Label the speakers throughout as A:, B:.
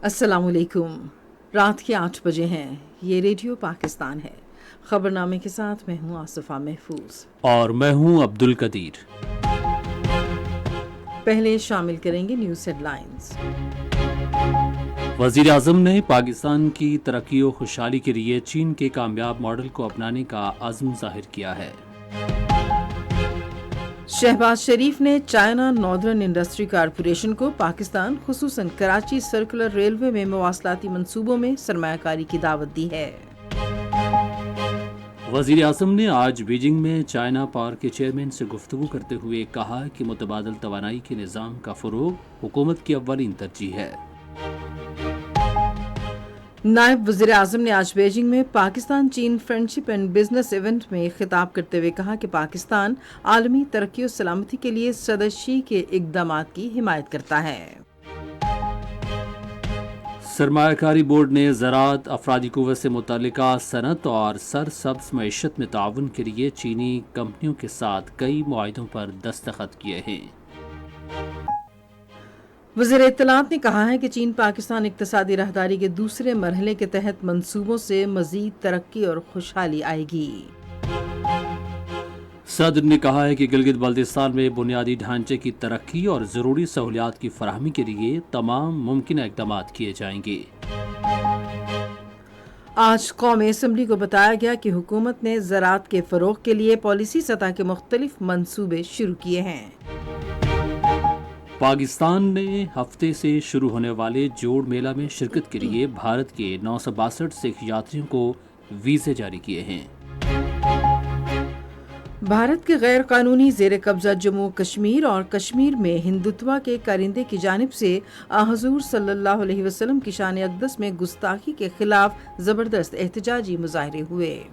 A: السلام علیکم۔ رات کے 8 بجے ہیں۔ یہ ریڈیو پاکستان ہے۔ خبرنامے کے ساتھ میں ہوں آصفہ محفوظ
B: اور میں ہوں عبد القدیر۔
A: پہلے شامل کریں گے نیوز ہیڈ لائنز۔
B: وزیر اعظم نے پاکستان کی ترقی و خوشحالی کے لیے چین کے کامیاب ماڈل کو اپنانے کا عزم ظاہر کیا ہے۔
A: شہباز شریف نے چائنا ناردرن انڈسٹری کارپوریشن کو پاکستان خصوصاً کراچی سرکولر ریلوے میں مواصلاتی منصوبوں میں سرمایہ کاری کی دعوت دی ہے۔
B: وزیر اعظم نے آج بیجنگ میں چائنا پاور کے چیئرمین سے گفتگو کرتے ہوئے کہا کہ متبادل توانائی کے نظام کا فروغ حکومت کی اولین ترجیح ہے۔
A: نائب وزیر اعظم نے آج بیجنگ میں پاکستان چین فرینڈشپ اینڈ بزنس ایونٹ میں خطاب کرتے ہوئے کہا کہ پاکستان عالمی ترقی و سلامتی کے لیے صدر شی کے اقدامات کی حمایت کرتا ہے۔
B: سرمایہ کاری بورڈ نے زراعت، افرادی قوت سے متعلقہ صنعت اور سرسبز معیشت میں تعاون کے لیے چینی کمپنیوں کے ساتھ کئی معاہدوں پر دستخط کیے ہیں۔
A: وزیر اطلاعات نے کہا ہے کہ چین پاکستان اقتصادی راہداری کے دوسرے مرحلے کے تحت منصوبوں سے مزید ترقی اور خوشحالی آئے گی۔
B: صدر نے کہا ہے کہ گلگت بلتستان میں بنیادی ڈھانچے کی ترقی اور ضروری سہولیات کی فراہمی کے لیے تمام ممکنہ اقدامات کیے جائیں گے۔
A: آج قومی اسمبلی کو بتایا گیا کہ حکومت نے زراعت کے فروغ کے لیے پالیسی سطح کے مختلف منصوبے شروع کیے ہیں۔
B: پاکستان نے ہفتے سے شروع ہونے والے جوڑ میلہ میں شرکت کے لیے بھارت کے 962 سکھ یاتریوں کو ویزے جاری کیے ہیں۔
A: بھارت کے غیر قانونی زیر قبضہ جموں کشمیر اور کشمیر میں ہندوتوا کے کارندے کی جانب سے حضور صلی اللہ علیہ وسلم کی شان اقدس میں گستاخی کے خلاف زبردست احتجاجی مظاہرے ہوئے۔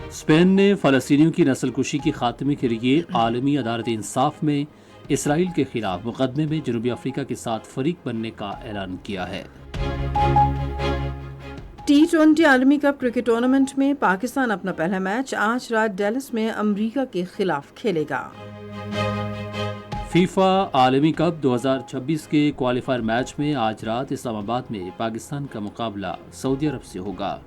B: اسپین نے فلسطینیوں کی نسل کشی کی خاتمے کے لیے عالمی عدالت انصاف میں اسرائیل کے خلاف مقدمے میں جنوبی افریقہ کے ساتھ فریق بننے کا اعلان کیا ہے۔
A: T20 عالمی کپ کرکٹ ٹورنامنٹ میں پاکستان اپنا پہلا میچ آج رات ڈیلس میں امریکہ کے خلاف کھیلے گا۔
B: فیفا عالمی کپ 2026 کے کوالیفائر میچ میں آج رات اسلام آباد میں پاکستان کا مقابلہ سعودی عرب سے ہوگا۔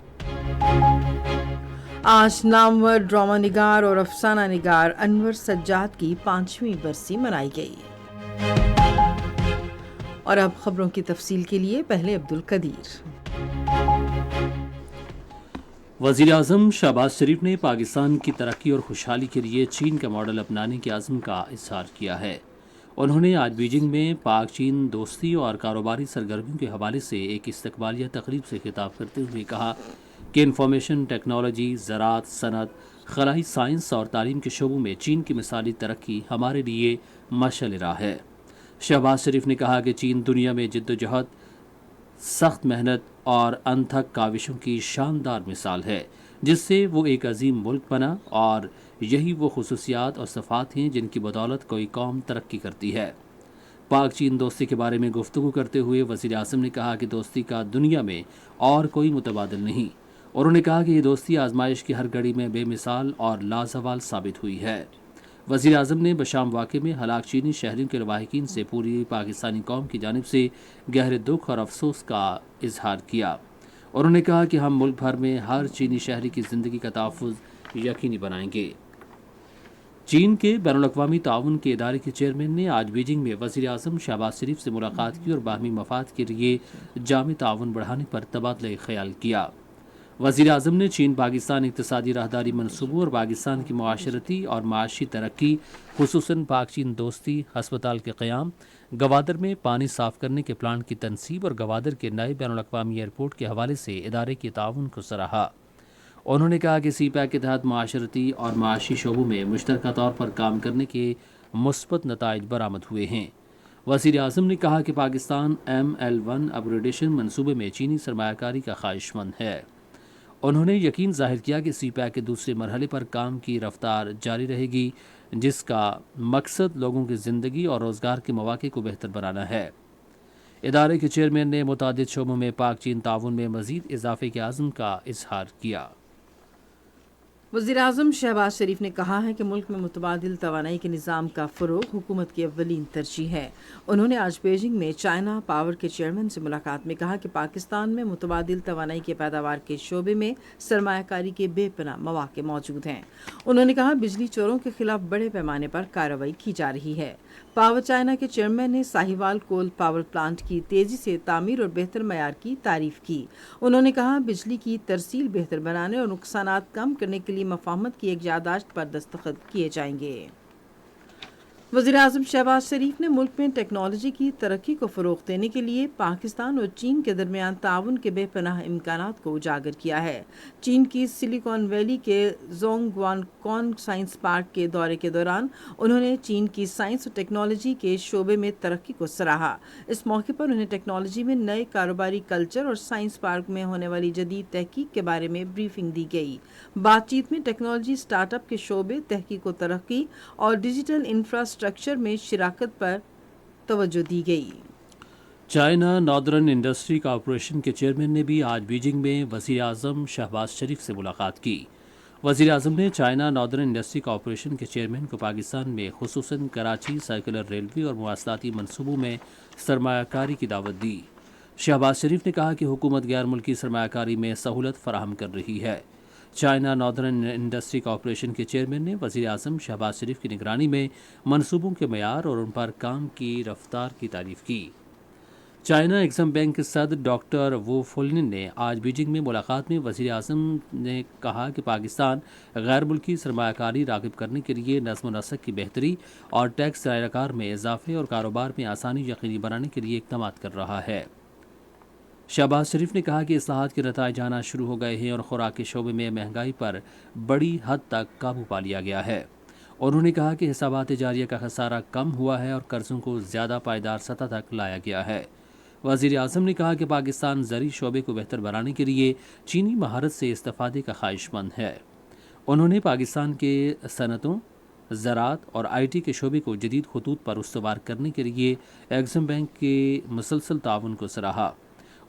A: آج نامور ڈرامہ نگار اور افسانہ نگار انور سجاد کی 5ویں برسی منائی گئی۔ اور اب خبروں کی تفصیل کے لیے پہلے عبد القدیر۔
B: وزیر اعظم شہباز شریف نے پاکستان کی ترقی اور خوشحالی کے لیے چین کا ماڈل اپنانے کے عزم کا اظہار کیا ہے۔ انہوں نے آج بیجنگ میں پاک چین دوستی اور کاروباری سرگرمیوں کے حوالے سے ایک استقبالیہ تقریب سے خطاب کرتے ہوئے کہا کہ انفارمیشن ٹیکنالوجی، زراعت، صنعت، خلائی سائنس اور تعلیم کے شعبوں میں چین کی مثالی ترقی ہمارے لیے مشعل راہ ہے۔ شہباز شریف نے کہا کہ چین دنیا میں جدوجہد، سخت محنت اور انتھک کاوشوں کی شاندار مثال ہے، جس سے وہ ایک عظیم ملک بنا، اور یہی وہ خصوصیات اور صفات ہیں جن کی بدولت کوئی قوم ترقی کرتی ہے۔ پاک چین دوستی کے بارے میں گفتگو کرتے ہوئے وزیر اعظم نے کہا کہ دوستی کا دنیا میں اور کوئی متبادل نہیں۔ انہوں نے کہا کہ یہ دوستی آزمائش کی ہر گھڑی میں بے مثال اور لازوال ثابت ہوئی ہے۔ وزیر اعظم نے بشام واقعے میں ہلاک چینی شہریوں کے لواحقین سے پوری پاکستانی قوم کی جانب سے گہرے دکھ اور افسوس کا اظہار کیا۔ انہوں نے کہا کہ ہم ملک بھر میں ہر چینی شہری کی زندگی کا تحفظ یقینی بنائیں گے۔ چین کے بین الاقوامی تعاون کے ادارے کے چیئرمین نے آج بیجنگ میں وزیر اعظم شہباز شریف سے ملاقات کی اور باہمی مفاد کے لیے جامع تعاون بڑھانے پر تبادلہ خیال کیا۔ وزیر اعظم نے چین پاکستان اقتصادی راہداری منصوبوں اور پاکستان کی معاشرتی اور معاشی ترقی، خصوصاً پاک چین دوستی، ہسپتال کے قیام، گوادر میں پانی صاف کرنے کے پلانٹ کی تنصیب اور گوادر کے نئے بین الاقوامی ایئرپورٹ کے حوالے سے ادارے کے تعاون کو سراہا۔ انہوں نے کہا کہ سی پیک کے تحت معاشرتی اور معاشی شعبوں میں مشترکہ طور پر کام کرنے کے مثبت نتائج برآمد ہوئے ہیں۔ وزیر اعظم نے کہا کہ پاکستان ML1 اپ گریڈیشن منصوبے میں چینی سرمایہ کاری کا خواہش مند ہے۔ انہوں نے یقین ظاہر کیا کہ سی پیک کے دوسرے مرحلے پر کام کی رفتار جاری رہے گی، جس کا مقصد لوگوں کی زندگی اور روزگار کے مواقع کو بہتر بنانا ہے۔ ادارے کے چیئرمین نے متعدد شعبوں میں پاک چین تعاون میں مزید اضافے کے عزم کا اظہار کیا۔
A: वज़ीर-ए-आज़म शहबाज शरीफ ने कहा है कि मुल्क में मुतबादिल तवानाई के निज़ाम का फ़रोग़ हुकूमत की अव्वलीन तरजीह है। उन्होंने आज बीजिंग में चाइना पावर के चेयरमैन से मुलाकात में कहा कि पाकिस्तान में मुतबादिल तवानाई के पैदावार के शोबे में सरमायाकारी के बेपनाह मौक़े मौजूद हैं। उन्होंने कहा बिजली चोरों के खिलाफ बड़े पैमाने पर कार्रवाई की जा रही है। पावर चाइना के चेयरमैन ने साहिवाल कोल पावर प्लांट की तेज़ी से तामीर और बेहतर मयार की तारीफ़ की। उन्होंने कहा बिजली की तरसील बेहतर बनाने और नुकसानात कम करने के लिए मफाहमत की एक यादाश्त पर दस्तखत किए जाएंगे। वज़ीर-ए-आज़म शहबाज शरीफ ने मुल्क में टेक्नोलॉजी की तरक्की को फ़रोग़ देने के लिए पाकिस्तान और चीन के दरमियान ताउन के बेपनाह इम्कानात को उजागर किया है। चीन की सिलिकॉन वैली के ज़ोंगवानकॉन साइंस पार्क के दौरे के दौरान उन्होंने चीन की साइंस और टेक्नोलॉजी के शोबे में तरक्की को सराहा। इस मौके पर उन्हें टेक्नोलॉजी में नए कारोबारी कल्चर और साइंस पार्क में होने वाली जदीद तहकीक के बारे में ब्रीफिंग दी गई। बातचीत में टेक्नोलॉजी स्टार्टअप के शोबे, तहकीक व तरक्की और डिजिटल इंफ्रास्ट्रक्चर में शिराकत पर तवज्जो दी गई।
B: चाइना नॉर्दर्न इंडस्ट्री कॉरपोरेशन के चेयरमैन ने भी आज बीजिंग में वज़ीर-ए-आज़म शहबाज शरीफ से मुलाकात की। वज़ीर-ए-आज़म ने चाइना नॉर्दर्न इंडस्ट्री कॉरपोरेशन के चेयरमैन को पाकिस्तान में खुसूसन कराची सर्कुलर रेलवे और मवासलाती मनसूबों में सरमायाकारी की दावत दी। शहबाज शरीफ ने कहा कि हुकूमत गैर मुल्की सरमायाकारी में सहूलत फराहम कर रही है। चाइना नॉर्दर्न इंडस्ट्री कॉरपोरेशन के चेयरमैन ने वज़ीर-ए-आज़म शहबाज शरीफ की निगरानी में मनसूबों के मयार और उन पर काम की रफ्तार की तारीफ़ की। चाइना एग्ज़िम बैंक के सदर डॉक्टर वो फुलनिन ने आज बीजिंग में मुलाकात में वज़ीर-ए-आज़म ने कहा कि पाकिस्तान गैर मुल्की सरमायाकारी राग़िब करने के लिए नज़्म व नसक की बेहतरी और टैक्स दायराकार में इजाफ़े और कारोबार में आसानी यकीनी बनाने के लिए इक़दामात कर रहा है। शहबाज शरीफ ने कहा कि इस्लाहात के नताइज आना शुरू हो गए हैं और खुराक के शोबे में महंगाई पर बड़ी हद तक काबू पा लिया गया है। उन्होंने कहा कि हिसाबात जारिया का खसारा कम हुआ है और कर्ज़ों को ज़्यादा पायदार सतह तक लाया गया है। वज़ीर-ए-आज़म ने कहा कि पाकिस्तान ज़री शोबे को बेहतर बनाने के लिए चीनी महारत से इस्तेफ़ादे का ख्वाहिशमंद है। उन्होंने पाकिस्तान के सनतों, ज़राअत और IT के शोबे को जदीद खतूत पर उस्तवार करने के लिए एग्ज़िम बैंक के मुसलसल ताउन को सराहा।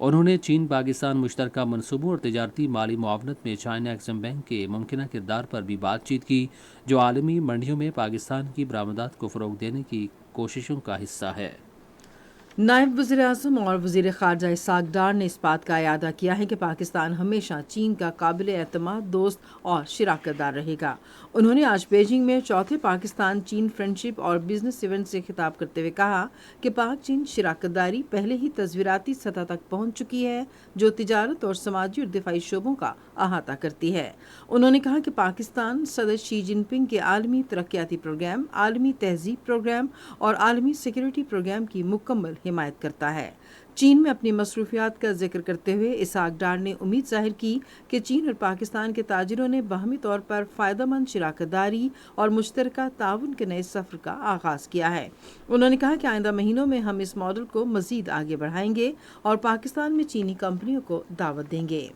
B: उन्होंने चीन पाकिस्तान मुश्तरका मनसूबों और तिजारती माली मुआवनत में चाइना एग्ज़िम बैंक के मुमकिना किरदार पर भी बातचीत की, जो आलमी मंडियों में पाकिस्तान की बरामदात को फ़रोग़ देने की कोशिशों का हिस्सा है।
A: नायब वज़ीर-ए-आज़म और वज़ीर ख़ारजा इसहाक़ डार ने इस बात का इयादा किया है कि पाकिस्तान हमेशा चीन का काबिल एतमाद दोस्त और शिराकतदार रहेगा। उन्होंने आज बीजिंग में चौथे पाकिस्तान चीन फ्रेंडशिप और बिजनेस इवेंट से खिताब करते हुए कहा कि पाक चीन शिराकतदारी पहले ही तस्वीराती सतह तक पहुँच चुकी है, जो तिजारत और समाजी और दिफाई शोबों का अहाता करती है। उन्होंने कहा कि पाकिस्तान सदर शी जिनपिंग के आलमी तरक्याती प्रोग्राम, आलमी तहज़ीब प्रोग्राम और आलमी सिक्योरिटी प्रोग्राम की मुकम्मल हिमायत करता है। चीन में अपनी मसरूफियात का जिक्र करते हुए इसहाक़ डार ने उम्मीद जाहिर की कि चीन और पाकिस्तान के ताजिरों ने बाहमी तौर पर फ़ायदेमंद शिराकतदारी और मुश्तरका ताउन के नए सफ़र का आगाज़ किया है। उन्होंने कहा कि आइंदा महीनों में हम इस मॉडल को मज़ीद आगे बढ़ाएंगे और पाकिस्तान में चीनी कंपनियों को दावत देंगे।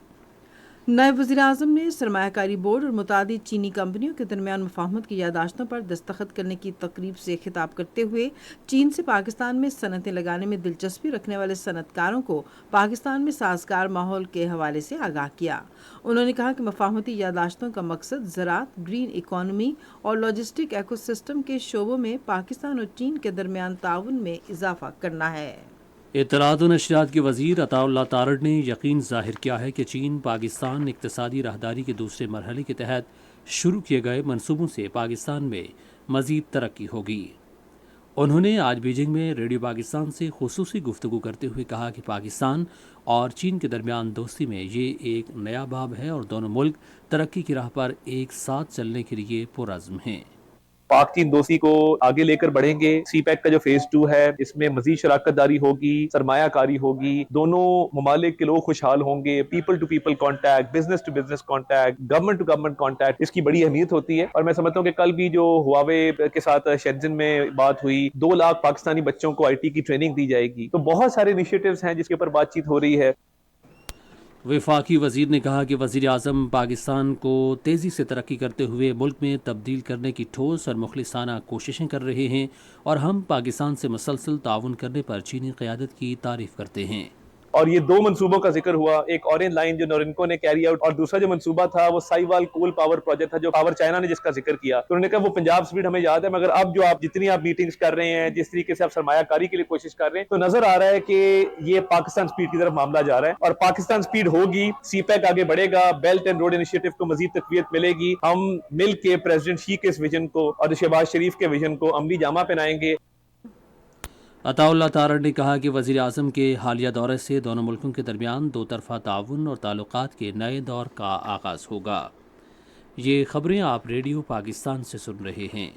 A: नायब वज़ीर-ए-आज़म ने सरमायाकारी बोर्ड और मुतादिद चीनी कंपनियों के दरमियान मुफाहमत की यादाश्तों पर दस्तखत करने की तकरीब से खिताब करते हुए चीन से पाकिस्तान में सनतें लगाने में दिलचस्पी रखने वाले सनतकारों को पाकिस्तान में साजगार माहौल के हवाले से आगाह किया। उन्होंने कहा कि मुफाहमती यादाश्तों का मकसद ज़राअत, ग्रीन इकॉनमी और लॉजिस्टिक एकोसिस्टम के शोबों में पाकिस्तान और चीन के दरमियान ताउन में इजाफा करना है।
B: इत्तलात व नशरियात के वज़ीर अताउल्लाह तारड़ ने यकीन ज़ाहिर किया है कि चीन पाकिस्तान इक़्तिसादी राहदारी के दूसरे मरहले के तहत शुरू किए गए मनसूबों से पाकिस्तान में मज़ीद तरक्की होगी। उन्होंने आज बीजिंग में रेडियो पाकिस्तान से खुसूसी गुफ्तगू करते हुए कहा कि पाकिस्तान और चीन के दरमियान दोस्ती में ये एक नया बाब है और दोनों मुल्क तरक्की की राह पर एक साथ चलने के लिए पुरअज़्म हैं।
C: पाक चीन दोस्ती को आगे लेकर बढ़ेंगे। CPEC का जो फेज 2 है, इसमें मजीद शराकतदारी होगी, सरमायाकारी होगी, दोनों ममालिक के लोग खुशहाल होंगे, people to people contact, business to business contact, government to government contact, इसकी बड़ी अहमियत होती है। और मैं समझता हूँ कि कल भी जो हुआवे के साथ शेंज़न में बात हुई, 2 लाख पाकिस्तानी बच्चों को IT की ट्रेनिंग दी जाएगी। तो बहुत सारे इनिशिएटिव्स हैं जिसके ऊपर बातचीत हो रही है।
B: वफाकी वज़ीर ने कहा कि वज़ीर-ए-आज़म पाकिस्तान को तेज़ी से तरक्की करते हुए मुल्क में तब्दील करने की ठोस और मुखलिसाना कोशिशें कर रहे हैं और हम पाकिस्तान से मुसलसल ताउन करने पर चीनी क़यादत की तारीफ़ करते हैं।
C: اور یہ دو منصوبوں کا ذکر ہوا, ایک اورینج لائن جو نورنکو نے کیری آؤٹ, اور دوسرا جو منصوبہ تھا وہ سائیوال کول پاور پروجیکٹ تھا جو پاور چائنا نے جس کا ذکر کیا. تو انہوں نے کہا وہ پنجاب سپیڈ ہمیں یاد ہے, مگر اب جو آپ جتنی آپ میٹنگز کر رہے ہیں, جس طریقے سے آپ سرمایہ کاری کے لیے کوشش کر رہے ہیں, تو نظر آ رہا ہے کہ یہ پاکستان سپیڈ کی طرف معاملہ جا رہا ہے. اور پاکستان سپیڈ ہوگی, سی پیک آگے بڑھے گا, بیلٹ اینڈ روڈ انیشیٹو کو مزید تقویت ملے گی, ہم مل کے پریزیڈنٹ شی کے اس ویژن کو اور شہباز شریف کے ویژن کو عملی جامہ پہنائیں گے.
B: عطا اللہ تارڑ نے کہا کہ وزیر اعظم کے حالیہ دورے سے دونوں ملکوں کے درمیان دو طرفہ تعاون اور تعلقات کے نئے دور کا آغاز ہوگا. یہ خبریں آپ ریڈیو پاکستان سے سن رہے ہیں.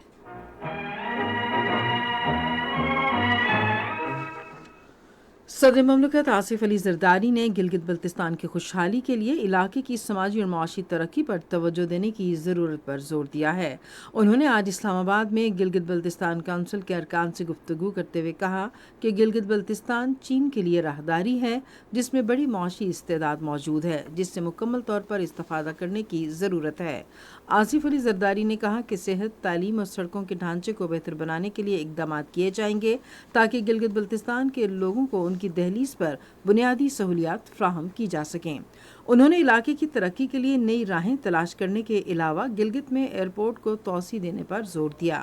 A: صدر مملکت آصف علی زرداری نے گلگت بلتستان کی خوشحالی کے لیے علاقے کی سماجی اور معاشی ترقی پر توجہ دینے کی ضرورت پر زور دیا ہے. انہوں نے آج اسلام آباد میں گلگت بلتستان کونسل کے ارکان سے گفتگو کرتے ہوئے کہا کہ گلگت بلتستان چین کے لیے راہداری ہے جس میں بڑی معاشی استعداد موجود ہے, جس سے مکمل طور پر استفادہ کرنے کی ضرورت ہے. آصف علی زرداری نے کہا کہ صحت, تعلیم اور سڑکوں کے ڈھانچے کو بہتر بنانے کے لیے اقدامات کیے جائیں گے تاکہ گلگت بلتستان کے لوگوں کو ان کی دہلیز پر بنیادی سہولیات فراہم کی جا سکیں. انہوں نے علاقے کی ترقی کے لیے نئی راہیں تلاش کرنے کے علاوہ گلگت میں ایئرپورٹ کو توسیع دینے پر زور دیا.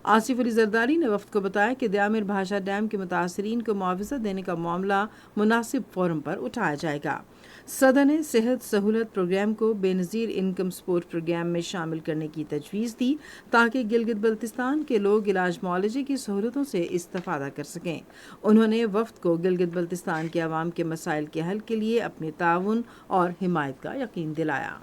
A: آصف علی زرداری نے وفد کو بتایا کہ دیامر بھاشا ڈیم کے متاثرین کو معاوضہ دینے کا معاملہ مناسب فورم پر اٹھایا جائے گا. صدر نے صحت سہولت پروگرام کو بے نظیر انکم سپورٹ پروگرام میں شامل کرنے کی تجویز دی تاکہ گلگت بلتستان کے لوگ علاج معالجے کی سہولتوں سے استفادہ کر سکیں. انہوں نے وفد کو گلگت بلتستان کے عوام کے مسائل کے حل کے لیے اپنے تعاون اور حمایت کا یقین دلایا.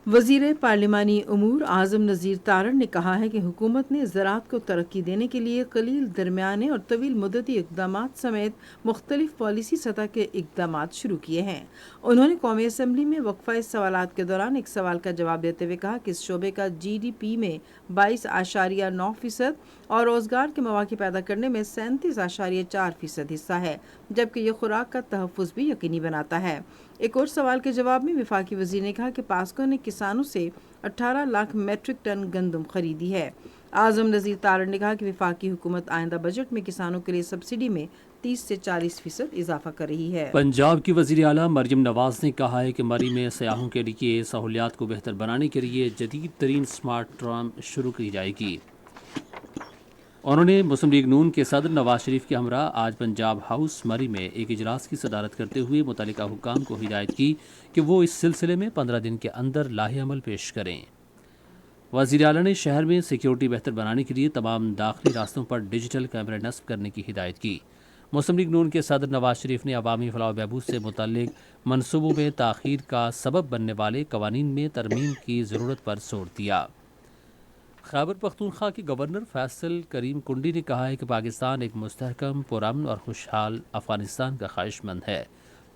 A: وزیر پارلیمانی امور اعظم نذیر تارڑ نے کہا ہے کہ حکومت نے زراعت کو ترقی دینے کے لیے قلیل, درمیانے اور طویل مدتی اقدامات سمیت مختلف پالیسی سطح کے اقدامات شروع کیے ہیں. انہوں نے قومی اسمبلی میں وقفہ سوالات کے دوران ایک سوال کا جواب دیتے ہوئے کہا کہ اس شعبے کا GDP میں 22.9% اور روزگار کے مواقع پیدا کرنے میں 37.4% حصہ ہے, جبکہ یہ خوراک کا تحفظ بھی یقینی بناتا ہے. ایک اور سوال کے جواب میں وفاقی وزیر نے کہا کہ پاسکو نے کسانوں سے 18 لاکھ میٹرک ٹن گندم خریدی ہے. اعظم نذیر تارڑ نے کہا کہ وفاقی حکومت آئندہ بجٹ میں کسانوں کے لیے سبسڈی میں 30 سے 40% اضافہ کر رہی ہے.
B: پنجاب کی وزیر اعلیٰ مریم نواز نے کہا ہے کہ مری میں سیاحوں کے لیے سہولیات کو بہتر بنانے کے لیے جدید ترین سمارٹ ٹرام شروع کی جائے گی. انہوں نے مسلم لیگ نون کے صدر نواز شریف کے ہمراہ آج پنجاب ہاؤس مری میں ایک اجلاس کی صدارت کرتے ہوئے متعلقہ حکام کو ہدایت کی کہ وہ اس سلسلے میں 15 دن کے اندر لاہ عمل پیش کریں. وزیر اعلیٰ نے شہر میں سیکیورٹی بہتر بنانے کے لیے تمام داخلی راستوں پر ڈیجیٹل کیمرے نصب کرنے کی ہدایت کی. مسلم لیگ نون کے صدر نواز شریف نے عوامی فلاح و بہبود سے متعلق منصوبوں میں تاخیر کا سبب بننے والے قوانین میں ترمیم کی ضرورت پر زور دیا. خیبر پختونخوا کے گورنر فیصل کریم کنڈی نے کہا ہے کہ پاکستان ایک مستحکم, پرامن اور خوشحال افغانستان کا خواہش مند ہے.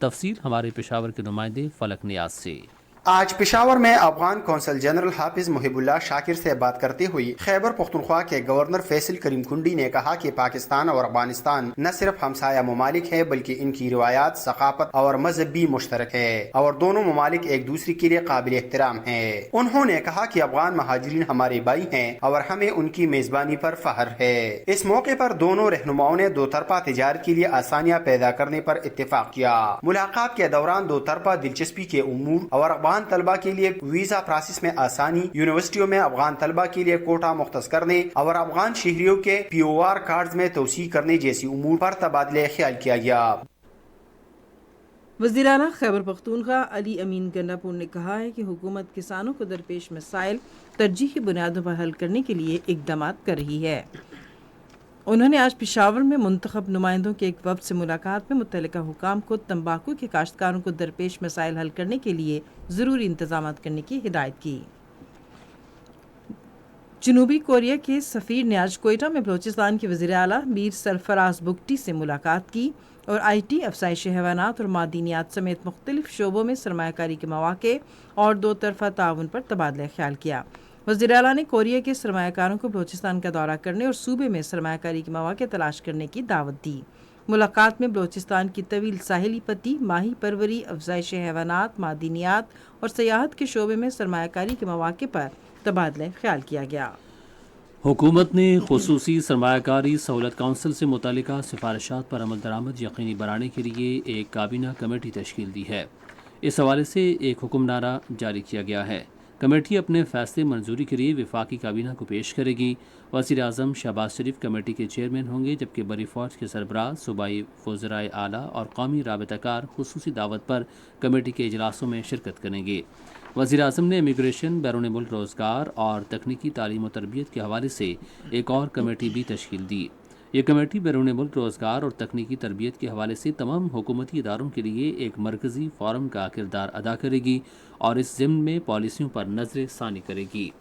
B: تفصیل ہمارے پشاور کے نمائندے فلک نیاز سے.
D: آج پشاور میں افغان کونسل جنرل حافظ محب اللہ شاکر سے بات کرتے ہوئے خیبر پختونخوا کے گورنر فیصل کریم کنڈی نے کہا کہ پاکستان اور افغانستان نہ صرف ہمسایہ ممالک ہیں بلکہ ان کی روایات, ثقافت اور مذہب بھی مشترک ہے اور دونوں ممالک ایک دوسرے کے لیے قابل احترام ہیں. انہوں نے کہا کہ افغان مہاجرین ہمارے بھائی ہیں اور ہمیں ان کی میزبانی پر فخر ہے. اس موقع پر دونوں رہنماؤں نے دو طرفہ تجارت کے لیے آسانیاں پیدا کرنے پر اتفاق کیا. ملاقات کے دوران دو طرفہ دلچسپی کے امور اور افغان طلبہ کے لیے ویزا پروسیس میں آسانی, یونیورسٹیوں میں افغان طلبہ کے لیے کوٹا مختص کرنے اور افغان شہریوں کے POR کارڈز میں توسیع کرنے جیسی امور پر تبادلہ خیال کیا گیا.
A: وزیر اعلیٰ خیبر پختونخوا علی امین گنڈاپور نے کہا ہے کہ حکومت کسانوں کو درپیش مسائل ترجیحی بنیادوں پر حل کرنے کے لیے اقدامات کر رہی ہے. انہوں نے آج پشاور میں منتخب نمائندوں کے ایک وفد سے ملاقات میں متعلقہ حکام کو تمباکو کے کاشتکاروں کو درپیش مسائل حل کرنے کے لیے ضروری انتظامات کرنے کی ہدایت کی. جنوبی کوریا کے سفیر نے آج کوئٹہ میں بلوچستان کے وزیر اعلیٰ میر سرفراز بگٹی سے ملاقات کی اور IT, افزائش حیوانات اور معدنیات سمیت مختلف شعبوں میں سرمایہ کاری کے مواقع اور دو طرفہ تعاون پر تبادلہ خیال کیا. وزیر اعلیٰ نے کوریا کے سرمایہ کاروں کو بلوچستان کا دورہ کرنے اور صوبے میں سرمایہ کاری کے مواقع تلاش کرنے کی دعوت دی. ملاقات میں بلوچستان کی طویل ساحلی پٹی, ماہی پروری, افزائش حیوانات, معدنیات اور سیاحت کے شعبے میں سرمایہ کاری کے مواقع پر تبادلہ خیال کیا گیا.
B: हुकूमत ने खुसूसी सरमायाकारी सहूलत काउंसिल से मुतल्लिका सिफारिशात पर अमल दरामद यकीनी बनाने के लिए एक काबीना कमेटी तश्कील दी है। इस हवाले से एक हुक्मनामा जारी किया गया है। कमेटी अपने फैसले मंजूरी के लिए वफाकी काबीना को पेश करेगी। वज़ीर आज़म शहबाज शरीफ कमेटी के चेयरमैन होंगे, जबकि बरी फौज के सरबराह, सूबाई वज़राए आला और कौमी राबताकार खुसूसी दावत पर कमेटी के इजलासों में शिरकत करेंगे। वज़ीर आज़म ने इमिग्रेशन, बैरून मुल्क रोज़गार और तकनीकी तालीम और तरबियत के हवाले से एक और कमेटी भी तश्कील दी। ये कमेटी बैरून मुल्क रोज़गार और तकनीकी तरबियत के हवाले से तमाम हुकूमती इदारों के लिए एक मरकज़ी फ़ोरम का किरदार अदा करेगी और इस ज़िम्न में पॉलिसियों पर नज़र सानी करेगी।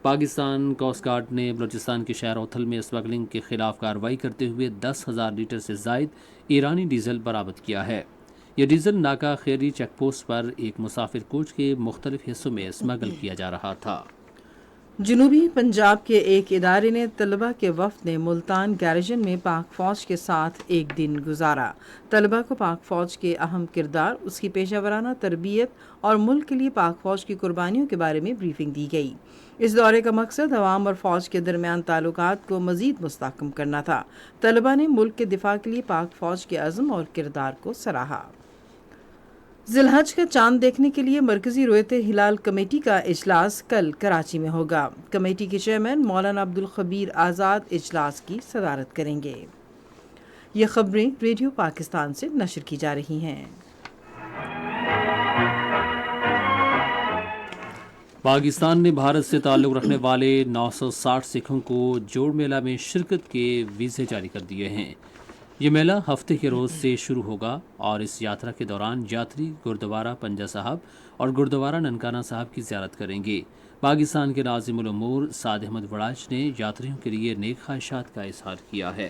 B: पाकिस्तान कोस्ट गार्ड ने बलूचिस्तान के शहर ओथल में स्मगलिंग के खिलाफ कार्रवाई करते हुए 10,000 लीटर से ज़ायद ईरानी डीजल बरामद किया है। यह डीजल नाका खेरी चेक पोस्ट पर एक मुसाफिर कोच के मुख्तलिफ हिस्सों में स्मगल किया जा रहा था।
A: जनूबी पंजाब के एक इदारे ने तलबा के वफ़द ने मुल्तान गैरिजन में पाक फ़ौज के साथ एक दिन गुजारा। तलबा को पाक फ़ौज के अहम किरदार, उसकी पेशावराना तरबियत और मुल्क के लिए पाक फ़ौज की कुर्बानियों के बारे में ब्रीफिंग दी गई। इस दौरे का मकसद अवाम और फ़ौज के दरमियान ताल्लुकात को मज़ीद मुस्तहकम करना था। तलबा ने मुल्क के दिफा के लिए पाक फ़ौज के अज़्म और किरदार को सराहा। ज़िलहज का चांद देखने के लिए मरकज़ी रोयते हिलाल कमेटी का इजलास कल कराची में होगा। कमेटी के चेयरमैन मौलाना अब्दुल खबीर आज़ाद इजलास की सदारत करेंगे। ये खबरें रेडियो पाकिस्तान से नशर की जा रही हैं।
B: पाकिस्तान ने भारत से ताल्लुक़ रखने वाले 960 सिखों को जोड़ मेला में शिरकत के वीज़े जारी कर दिए हैं। ये मेला हफ्ते के रोज़ से शुरू होगा और इस यात्रा के दौरान यात्री गुरुद्वारा पंजा साहब और गुरुद्वारा ननकाना साहब की ज़ियारत करेंगे। पाकिस्तान के नाज़िमुल उमूर साद अहमद वड़ाच ने यात्रियों के लिए नेक ख्वाहिशात का इज़हार किया है।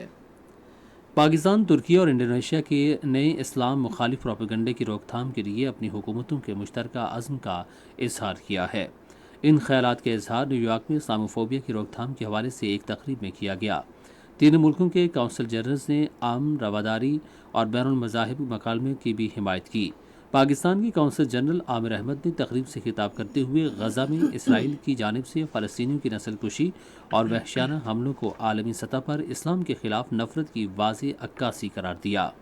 B: पाकिस्तान, तुर्की और इंडोनेशिया के नए इस्लाम मुखालिफ प्रोपेगंडे की रोकथाम के लिए अपनी हुकूमतों के मुश्तरका अज़्म का इज़हार किया है। इन ख्यालात के इज़हार न्यूयॉर्क में इस्लामोफोबिया की रोकथाम के हवाले से एक तकरीब में किया गया। तीनों मुल्कों के काउंसिल जनरल्स ने आम रवादारी और बैरून मज़ाहिब मकालमे की भी हिमायत की। पाकिस्तान की काउंसिल जनरल आमिर अहमद ने तकरीब से खिताब करते हुए गज़ा में इसराइल की जानिब से फ़लस्तीनियों की नस्लकुशी और वहशियाना हमलों को आलमी सतह पर इस्लाम के ख़िलाफ़ नफ़रत की वाज़ेह अक्कासी करार दिया।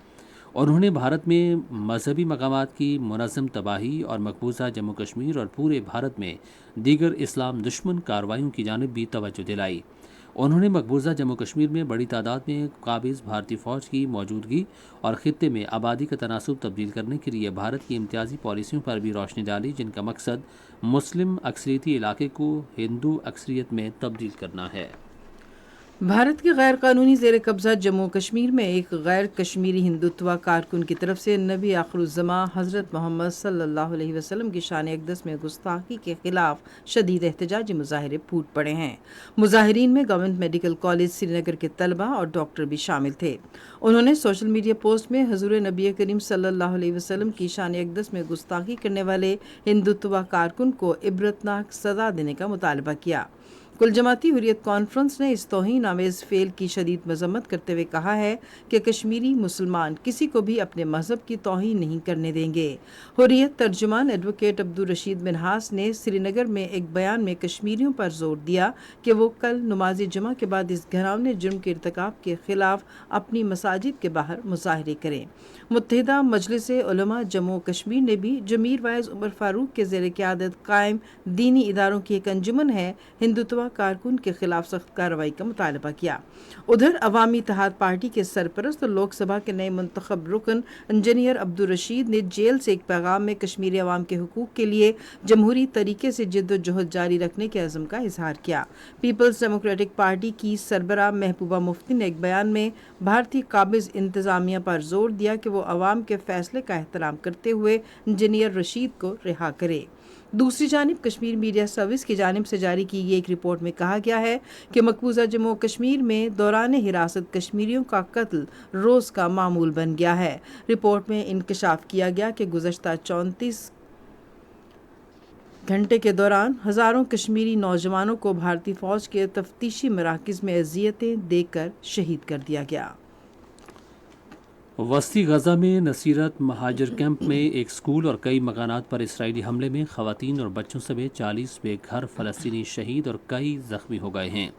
B: उन्होंने भारत में मजहबी मकामात की मुनज़्ज़म तबाही और मकबूजा जम्मू कश्मीर और पूरे भारत में दीगर इस्लाम दुश्मन कार्रवाइयों की जानिब भी तवज्जो दिलाई। उन्होंने मकबूजा जम्मू कश्मीर में बड़ी तादाद में काबिज़ भारतीय फ़ौज की मौजूदगी और ख़ित्ते में आबादी का तनासुब तब्दील करने के लिए भारत की इम्तियाज़ी पॉलिसियों पर भी रोशनी डाली, जिनका मकसद मुस्लिम अक्सरियती इलाके को हिंदू अक्सरियत में तब्दील करना है।
A: भारत के गैर कानूनी ज़ेर कब्ज़ा जम्मू कश्मीर में एक गैर कश्मीरी हिंदुत्वा कारकुन की तरफ से नबी आखिरुज़्ज़मा हज़रत मोहम्मद सल्लल्लाहु अलैहि वसल्लम की शान अक़दस में गुस्ताखी के ख़िलाफ़ शदीद एहतजाजी मुज़ाहरे फूट पड़े हैं। मुज़ाहिरीन में गवर्नमेंट मेडिकल कॉलेज श्रीनगर के तलबा और डॉक्टर भी शामिल थे। उन्होंने सोशल मीडिया पोस्ट में हुज़ूर नबी करीम सल्लल्लाहु अलैहि वसल्लम की शान अक़दस में गुस्ताखी करने वाले हिंदुत्वा कारकुन को इबरतनाक सज़ा देने का मुतालबा किया। कुल जमाती हुर्रियत कॉन्फ्रेंस ने इस तौहीन आमेज़ फ़ेल की शदीद मज़म्मत करते हुए कहा है कि कश्मीरी मुसलमान किसी को भी अपने मज़हब की तौहीन नहीं करने देंगे। हुर्रियत तर्जुमान एडवोकेट अब्दुल रशीद मिन्हास ने श्रीनगर में एक बयान में कश्मीरियों पर जोर दिया कि वो कल नमाज जुमा के बाद इस घिनौने जुर्म के इर्तिकाब के ख़िलाफ़ अपनी मसाजिद के बाहर मुज़ाहरे करें। मुत्तहिदा मजलिस उलमा जम्मू कश्मीर ने भी जो मीर वाइज उमर फारूक के ज़ेर क़यादत कायम दीनी इदारों की एक अंजुमन है, हिंदुत्वा कारकुन के खिलाफ सख्त कार्रवाई का मुतालबा किया। उधर अवामी इत्तेहाद पार्टी के सरपरस्त और लोकसभा के नए मुंतखब रुकन इंजीनियर अब्दुल रशीद ने जेल से एक पैगाम में कश्मीरी अवाम के हुकूक के लिए जमहूरी तरीके से जिद्दोजहद जारी रखने के अज़म का इजहार किया। पीपल्स डेमोक्रेटिक पार्टी की सरबराह महबूबा मुफ्ती ने एक बयान में भारतीय काबिज़ इंतज़ामिया पर जोर दिया कि वो अवाम के फैसले का एहतराम करते हुए इंजीनियर रशीद को रिहा करे। दूसरी जानिब कश्मीर मीडिया सर्विस की जानिब से जारी की गई एक रिपोर्ट में कहा गया है कि मकबूजा जम्मू कश्मीर में दौरान हिरासत कश्मीरियों का कत्ल रोज़ का मामूल बन गया है। रिपोर्ट में इंकशाफ किया गया कि गुज़श्ता 34 घंटे के दौरान हज़ारों कश्मीरी नौजवानों को भारतीय फ़ौज के तफ्तीशी मराकज़ में अज़ियतें देकर शहीद कर दिया गया।
B: वस्ती गज़ा में नसीरत महाजर कैंप में एक स्कूल और कई मकानात पर इसराइली हमले में ख़वातीन और बच्चों समेत 40 बेघर फ़लस्तीनी शहीद और कई ज़ख्मी हो गए हैं।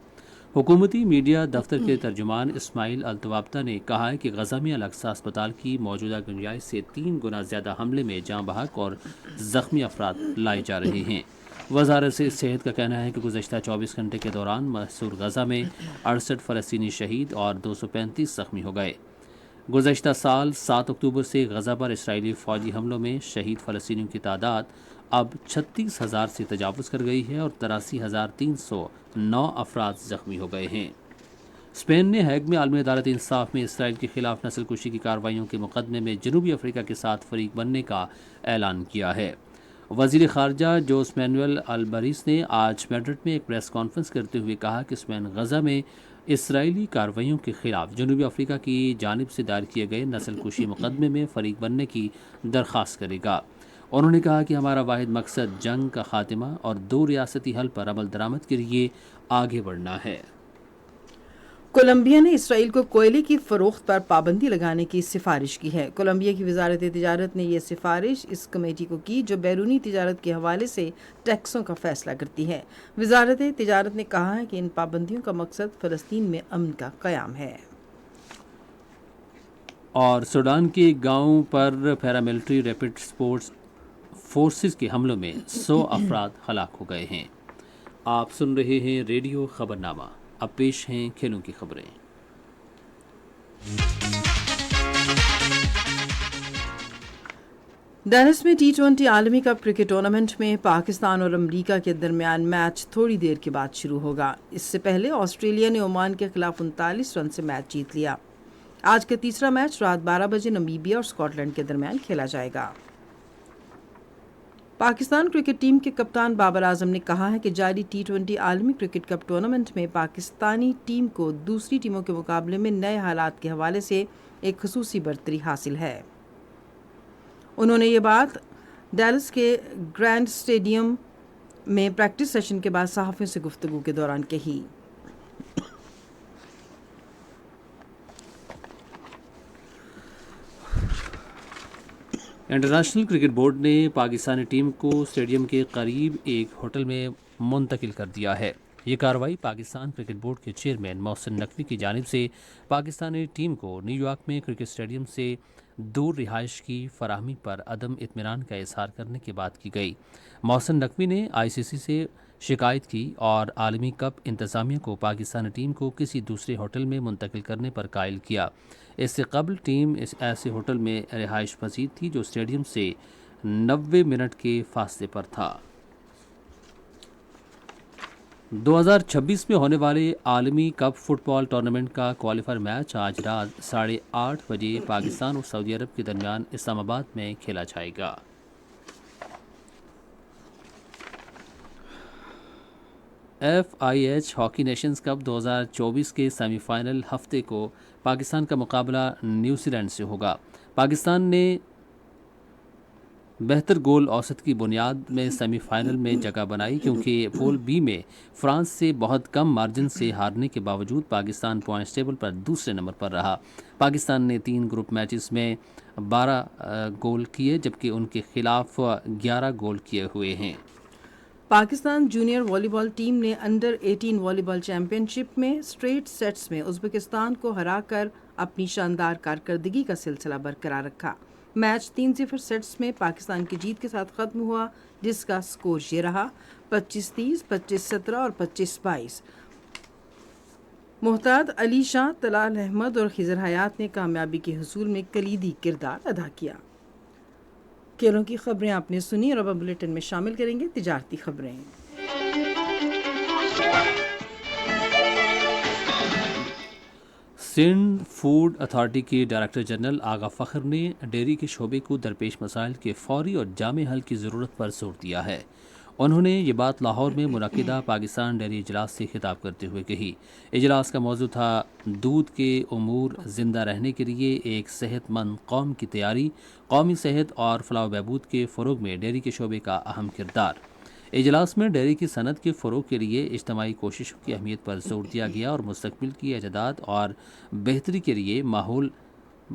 B: حکومتی میڈیا دفتر کے ترجمان اسماعیل الطوابطہ نے کہا ہے کہ غزہ میں الاقصی اسپتال کی موجودہ گنجائش سے 3 گنا زیادہ حملے میں جاں بحق اور زخمی افراد لائے جا رہے ہیں۔ وزارت صحت کا کہنا ہے کہ گزشتہ 24 گھنٹے کے دوران محصور غزہ میں 68 فلسطینی شہید اور 235 زخمی ہو گئے۔ گزشتہ سال 7 اکتوبر سے غزہ پر اسرائیلی فوجی حملوں میں شہید فلسطینیوں کی تعداد اب 36,000 سے تجاوز کر گئی ہے اور 83,309 افراد زخمی ہو گئے ہیں۔ اسپین نے ہیگ میں عالمی عدالت انصاف میں اسرائیل کے خلاف نسل کشی کی کارروائیوں کے مقدمے میں جنوبی افریقہ کے ساتھ فریق بننے کا اعلان کیا ہے۔ وزیر خارجہ جوس مینوئل البریس نے آج میڈرڈ میں ایک پریس کانفرنس کرتے ہوئے کہا کہ اسپین غزہ میں اسرائیلی کارروائیوں کے خلاف جنوبی افریقہ کی جانب سے دائر کیے گئے نسل کشی مقدمے میں فریق بننے کی درخواست کرے گا۔ انہوں نے کہا کہ ہمارا واحد مقصد جنگ کا خاتمہ اور 2 ریاستی حل پر عمل درآمد کے لیے آگے بڑھنا ہے۔
A: کولمبیا نے اسرائیل کو کوئلے کی فروخت پر پابندی لگانے کی سفارش کی ہے۔ کولمبیا کی وزارت تجارت نے یہ سفارش اس کمیٹی کو کی جو بیرونی تجارت کے حوالے سے ٹیکسوں کا فیصلہ کرتی ہے۔ وزارت تجارت نے کہا ہے کہ ان پابندیوں کا مقصد فلسطین میں امن کا قیام ہے۔
B: اور سوڈان کے گاؤں پر پیراملٹری ریپڈ سپورٹس فورسز کے حملوں میں 100 افراد ہلاک ہو گئے ہیں۔ آپ سن رہے ہیں ریڈیو خبرنامہ۔ اب پیش ہیں کھیلوں کی خبریں۔
A: ڈیلس میں T20 عالمی کپ کرکٹ ٹورنامنٹ میں پاکستان اور امریکہ کے درمیان میچ تھوڑی دیر کے بعد شروع ہوگا۔ اس سے پہلے آسٹریلیا نے عمان کے خلاف 39 رن سے میچ جیت لیا۔ آج کا تیسرا میچ رات 12 بجے نمیبیا اور اسکاٹ لینڈ کے درمیان کھیلا جائے گا۔ پاکستان کرکٹ ٹیم کے کپتان بابر اعظم نے کہا ہے کہ جاری T20 عالمی کرکٹ کپ ٹورنامنٹ میں پاکستانی ٹیم کو دوسری ٹیموں کے مقابلے میں نئے حالات کے حوالے سے ایک خصوصی برتری حاصل ہے۔ انہوں نے یہ بات ڈیلس کے گرینڈ اسٹیڈیم میں پریکٹس سیشن کے بعد صحافیوں سے گفتگو کے دوران کہی۔
B: انٹرنیشنل کرکٹ بورڈ نے پاکستانی ٹیم کو اسٹیڈیم کے قریب ایک ہوٹل میں منتقل کر دیا ہے۔ یہ کارروائی پاکستان کرکٹ بورڈ کے چیئرمین محسن نقوی کی جانب سے پاکستانی ٹیم کو نیو یارک میں کرکٹ اسٹیڈیم سے دور رہائش کی فراہمی پر عدم اطمینان کا اظہار کرنے کے بعد کی گئی۔ محسن نقوی نے ICC سے شکایت کی اور عالمی کپ انتظامیہ کو پاکستانی ٹیم کو کسی دوسرے ہوٹل میں منتقل کرنے پر قائل کیا۔ اس سے قبل ٹیم اس ایسے ہوٹل میں رہائش پذیر تھی جو اسٹیڈیم سے 90 منٹ کے فاصلے پر تھا۔ 2026 میں ہونے والے عالمی کپ فٹ بال ٹورنامنٹ کا کوالیفائر میچ آج رات 8:30 بجے پاکستان اور سعودی عرب کے درمیان اسلام آباد میں کھیلا جائے گا۔ FIH ہاکی نیشنز کپ 2024 کے سیمی فائنل ہفتے کو پاکستان کا مقابلہ نیوزی لینڈ سے ہوگا۔ پاکستان نے بہتر گول اوسط کی بنیاد میں سیمی فائنل میں جگہ بنائی کیونکہ پول بی میں فرانس سے بہت کم مارجن سے ہارنے کے باوجود پاکستان پوائنٹس ٹیبل پر دوسرے نمبر پر رہا۔ پاکستان نے 3 گروپ میچز میں 12 گول کیے جبکہ ان کے خلاف 11 گول کیے ہوئے ہیں۔
A: پاکستان جونیئر والی بال ٹیم نے انڈر 18 والی بال چیمپئن شپ میں اسٹریٹ سیٹس میں ازبکستان کو ہرا کر اپنی شاندار کارکردگی کا سلسلہ برقرار رکھا۔ میچ 3-0 سیٹس میں پاکستان کی جیت کے ساتھ ختم ہوا جس کا سکور یہ رہا 25-30، 25-17 اور 25-22۔ محتاط علی شاہ، طلال احمد اور خضر حیات نے کامیابی کے حصول میں کلیدی کردار ادا کیا۔ کھیلوں کی خبریں آپ نے سنی اور اب بلیٹن میں شامل کریں گے تجارتی خبریں۔
B: سندھ فوڈ اتھارٹی کے ڈائریکٹر جنرل آغا فخر نے ڈیری کے شعبے کو درپیش مسائل کے فوری اور جامع حل کی ضرورت پر زور دیا ہے۔ انہوں نے یہ بات لاہور میں منعقدہ پاکستان ڈیری اجلاس سے خطاب کرتے ہوئے کہی۔ اجلاس کا موضوع تھا دودھ کے امور زندہ رہنے کے لیے ایک صحت مند قوم کی تیاری، قومی صحت اور فلاح و بہبود کے فروغ میں ڈیری کے شعبے کا اہم کردار۔ اجلاس میں ڈیری کی صنعت کے فروغ کے لیے اجتماعی کوششوں کی اہمیت پر زور دیا گیا اور مستقبل کی ایجادات اور بہتری کے لیے ماحول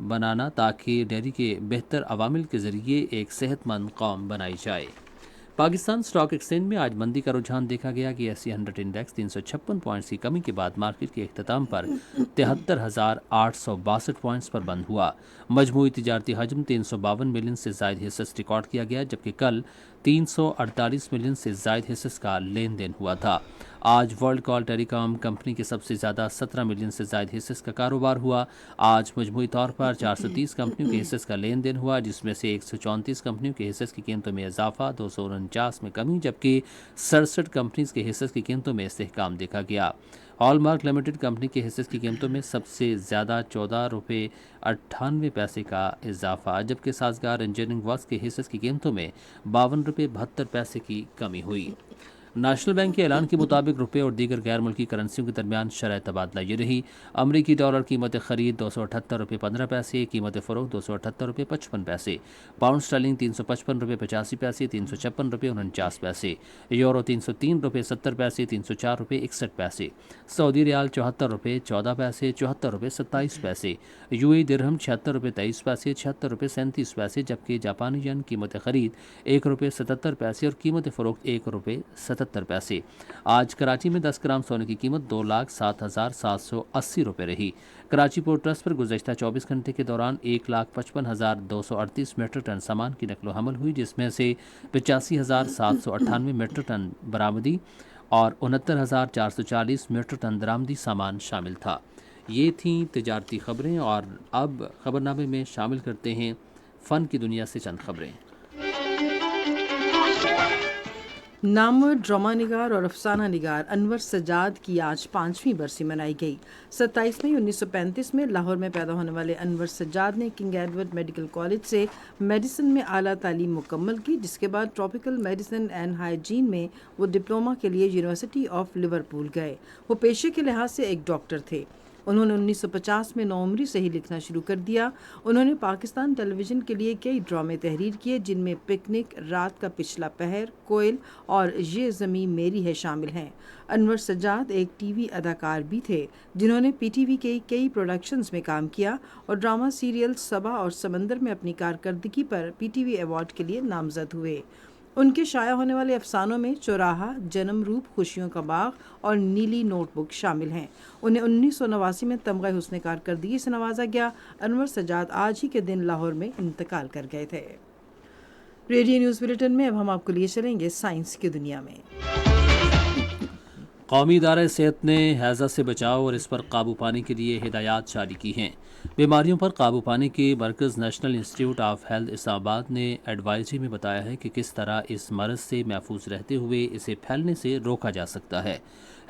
B: بنانا تاکہ ڈیری کے بہتر عوامل کے ذریعے ایک صحت مند قوم بنائی جائے۔ पाकिस्तान स्टॉक एक्सचेंज में आज मंदी का रुझान देखा गया कि एससी 100 इंडेक्स 356 पॉइंट्स की कमी के बाद मार्केट के इख्तिताम पर 73,862 पॉइंट्स पर बंद हुआ। मजमूई तिजारती हजम 352 मिलियन से ज़ायद हिस्सेस रिकॉर्ड किया गया, जबकि कल 348 मिलियन से ज़ायद हिस्सेस का लेन देन हुआ था। आज वर्ल्ड कॉल टेलीकॉम कंपनी के सबसे ज़्यादा 17 मिलियन से ज़ायद हिस्सेस का कारोबार हुआ। आज मजमूई तौर पर 430 कंपनियों के हिस्सेस का लेन देन हुआ, जिसमें से 134 कंपनियों के हिस्सेस की कीमतों में इजाफा, 249 में कमी, जबकि 67 कंपनीज के हिस्सेस की कीमतों में इस्तेहकाम देखा गया। हॉलमार्क लिमिटेड कंपनी के हिस्सेस की कीमतों में सबसे ज़्यादा 14 रुपये 98 पैसे का इजाफा, जबकि साजगार इंजीनियरिंग वर्क्स के हिस्सेस की कीमतों में 52 रुपये 72 पैसे की कमी हुई। नेशनल बैंक के ऐलान के मुताबिक रुपये और दीगर गैर मुल्की करेंसियों के दरमियान शरह तबादला ये रही। अमरीकी डॉलर कीमत खरीद 278 रुपये 15 पैसे, कीमत फ़रोख्त 278 रुपये 55 पैसे, पाउंड स्टर्लिंग 355 रुपये 85 पैसे, 356 रुपये 49 पैसे, यूरो 303 रुपये 70 पैसे, 304 रुपये 61 पैसे, सऊदी रियाल 74 रुपये 14 पैसे, 74 रुपये 27 पैसे, यूएई दिरहम 76 रुपये 23 पैसे, 76 रुपये 37 पैसे, जबकि जापानी येन कीमत खरीद 1 रुपये 77 पैसे और कीमत फ़रोख्त 1 रुपये 77 पैसे। आज कराची में 10 ग्राम सोने की कीमत 2,07,780 रुपये रही। कराची पोर्ट ट्रस्ट पर गुज़श्ता 24 घंटे के दौरान 1,55,238 मीट्रिक टन सामान की नकलो हमल हुई, जिसमें से 85,798 मीट्रिक टन बरामदी और 69,440 मीट्रिक टन दरामदी सामान शामिल था। ये थीं तिजारती खबरें, और अब खबरनामे में शामिल करते हैं फ़न की दुनिया से चंद खबरें।
A: नामवर ड्रामा निगार और अफसाना निगार अनवर सजाद की आज 5वीं बरसी मनाई गई। 27 मई 1935 में लाहौर में पैदा होने वाले अनवर सजाद ने किंग एडवर्ड मेडिकल कॉलेज से मेडिसिन में आला तालीम मुकम्मल की, जिसके बाद ट्रॉपिकल मेडिसिन एंड हाइजीन में वो डिप्लोमा के लिए यूनिवर्सिटी ऑफ लिवरपूल गए। वो पेशे के लिहाज से एक डॉक्टर थे। उन्होंने 1950 में नौउम्री से ही लिखना शुरू कर दिया। उन्होंने पाकिस्तान टेलीविज़न के लिए कई ड्रामे तहरीर किए, जिनमें पिकनिक, रात का पिछला पहर, कोयल और ये ज़मीं मेरी है शामिल हैं। अनवर सजाद एक टीवी अदाकार भी थे, जिन्होंने पीटीवी के कई प्रोडक्शंस में काम किया और ड्रामा सीरियल सबा और समंदर में अपनी कारकर्दगी पर पीटीवी अवार्ड के लिए नामजद हुए। उनके शाया होने वाले अफसानों में चौराहा, जन्म रूप, खुशियों का बाग और नीली नोटबुक शामिल हैं। उन्हें 1989 में तमगा हुस्न कारकर्दगी से नवाजा गया। अनवर सजाद आज ही के दिन लाहौर में इंतकाल कर गए थे। रेडियो न्यूज़ बुलेटिन में अब हम आपको लिए चलेंगे साइंस की दुनिया में।
B: कौमी इदारा सेहत ने हैज़ा से बचाव और इस पर काबू पाने के लिए हिदायत जारी की हैं। बीमारियों पर काबू पाने के मरकज़ National Institute of Health Islamabad ने एडवाइजरी में बताया है कि किस तरह इस मरज़ से महफूज रहते हुए इसे फैलने से रोका जा सकता है।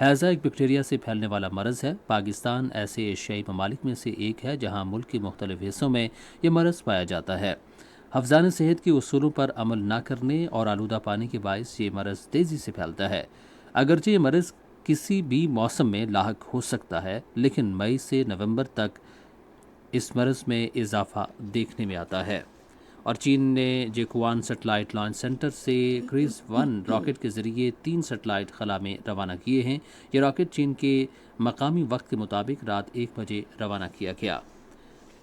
B: हैज़ा एक बैक्टीरिया से फैलने वाला मरज़ है। पाकिस्तान ऐसे एशियाई ममालिक में से एक है जहाँ मुल्क के मुख्तलिफ हिस्सों में ये मरज़ पाया जाता है। हफ्ज़ान सेहत के उसूलों पर अमल न करने और आलूदा पानी के बायस ये मरज़ तेज़ी से फैलता है। अगरचे ये मरज़ किसी भी मौसम में लाहक हो सकता है, लेकिन मई से नवंबर तक इस मरज़ में इजाफा देखने में आता है। और चीन ने जेकुआन सेटेलाइट लॉन्च सेंटर से क्रिस 1 रॉकेट के ज़रिए 3 सेटेलाइट खला में रवाना किए हैं। ये रॉकेट चीन के मकामी वक्त के मुताबिक रात 1 बजे रवाना किया गया।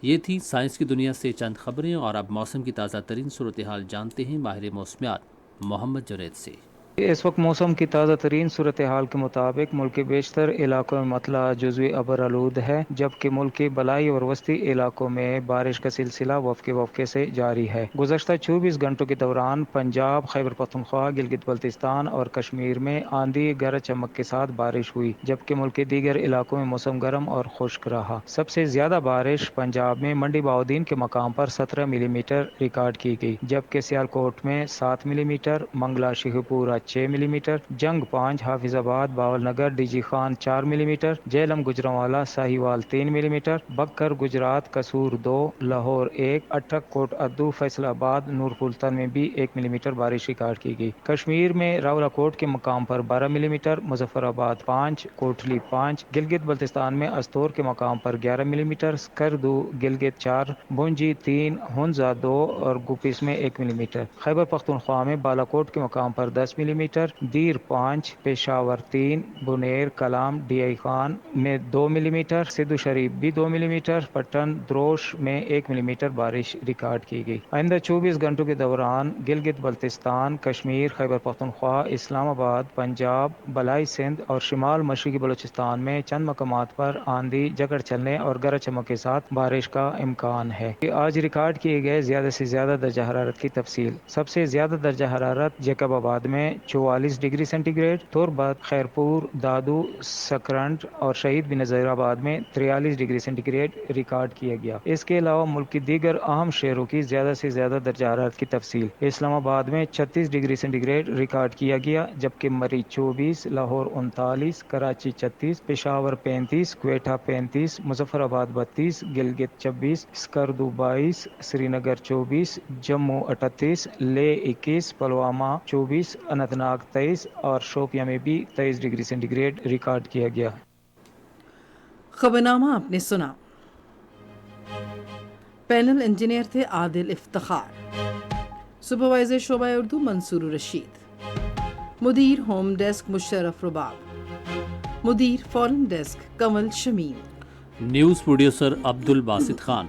B: ये थी साइंस की दुनिया से चंद खबरें, और अब मौसम की ताज़ा तरीन सूरत हाल जानते हैं माहिर मौसमियात मोहम्मद जुनैद से।
E: इस वक्त मौसम की ताज़ा तरीन सूरत हाल के मुताबिक मुल्क के बेशतर इलाकों में मतला जुज़वी अबर आलूद है, जबकि मुल्क के बलाई और वस्ती इलाकों में बारिश का सिलसिला वफ़क़े से जारी है। गुज़श्ता 24 घंटों के दौरान पंजाब, खैबर पख्तूनख्वा, गिलगित बल्तिस्तान और कश्मीर में आंधी गरज चमक के साथ बारिश हुई, जबकि मुल्क के दीगर इलाकों में मौसम गर्म और खुश्क रहा। सबसे ज्यादा बारिश पंजाब में मंडी बाउद्दीन के मकाम पर 17 मिलीमीटर रिकॉर्ड की गई, जबकि सियालकोट में 7 millimetre, Mangla शिखपुरा 6 millimetre, Jhang 5, Hafizabad, Bahawalnagar, DG Khan 4 millimetre, Jhelum Gujranwala Sahiwal 3 millimetre, Bhakkar Gujrat Kasur 2, Lahore 1, अटक कोट अद्दू फैसलाबाद नूरपुल्तन में भी 1 मिलीमीटर बारिश रिकॉर्ड की गई। कश्मीर में रावलाकोट के मकाम पर 12 मिलीमीटर, मुजफ्फराबाद 5, कोटली 5, गिलगित बल्तिस्तान में अस्तोर के मकाम पर 11 मिलीमीटर, स्कर्दू गिलगित 4, भुंजी 3, हुंजा 2 और गुपिस में 1 मिलीमीटर। खैबर पख्तूनख्वा में बालाकोट के मकाम पर 10 मिलीमीटर, मिलीमीटर, दीर 5, पेशावर 3, बुनेर, कलाम, DI खान में 2 मिलीमीटर, सिद्धू शरीफ भी 2 मिलीमीटर, पट्टन द्रोश में 1 मिलीमीटर बारिश रिकॉर्ड की गई। आइंदा 24 घंटों के दौरान गिलगित बल्तिस्तान, कश्मीर, खैबर पख्तूनख्वा, इस्लामाबाद, पंजाब, बलाई सिंध और शिमाल मशरकी बलूचिस्तान में चंद मकामात पर आंधी, झकड़ चलने और गरज चमक के साथ बारिश का इम्कान है। आज रिकॉर्ड किए गए ज्यादा से ज्यादा दर्जा हरारत की तफसील। सबसे ज्यादा दर्जा हरारत जैकबाबाद में 44 डिग्री सेंटीग्रेड, तुरबत, खैरपुर, दादू, सकरंट और शहीद बिन नज़ीराबाद में 43 डिग्री सेंटीग्रेड रिकॉर्ड किया गया। इसके अलावा मुल्क की दीगर अहम शहरों की ज्यादा से ज्यादा दर्जा हरारत की तफसील। इस्लामाबाद में 36 डिग्री सेंटीग्रेड रिकॉर्ड किया गया, जबकि मरी 24, लाहौर 39, कराची 36, पेशावर 35, क्वेटा 35, मुजफ्फराबाद 32, गिलगित 26, स्कर्दू 22, श्रीनगर 24, जम्मू 38, ले 21, पुलवामा 24, अनंतनाग 23 और शोपियां में भी 23 डिग्री सेंटीग्रेड रिकॉर्ड किया गया।
A: खबरनामा आपने सुना। पैनल इंजीनियर थे आदिल इफ्तिखार, सुपरवाइजर शोबा उर्दू मंसूर रशीद, मुदीर होम डेस्क मुशर्रफ रुबाब, मुदीर foreign desk Kanwal Shamim,
B: news producer Abdul Basit Khan,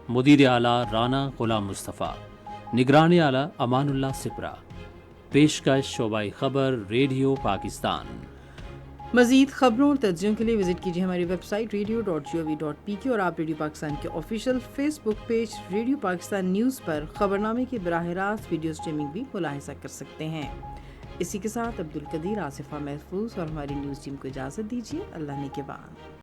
B: मुदीर आला राना गुलाम मुस्तफ़ा, निगरानी आला अमानुल्लाह सिपरा। पेशकश शोबाई खबर रेडियो पाकिस्तान।
A: मज़ीद खबरों और तज्जियों के लिए विजिट कीजिए हमारी वेबसाइट radio.gov.pk और आप रेडियो पाकिस्तान के official Facebook page radio Pakistan news पर खबरनामे की बराह रास्त वीडियो स्ट्रीमिंग भी मुलाहिजा कर सकते हैं। इसी के साथ अब्दुल कदीर, आसिफा महफूज और हमारी न्यूज़ टीम को इजाज़त दीजिए। अल्लाह ने के बाद।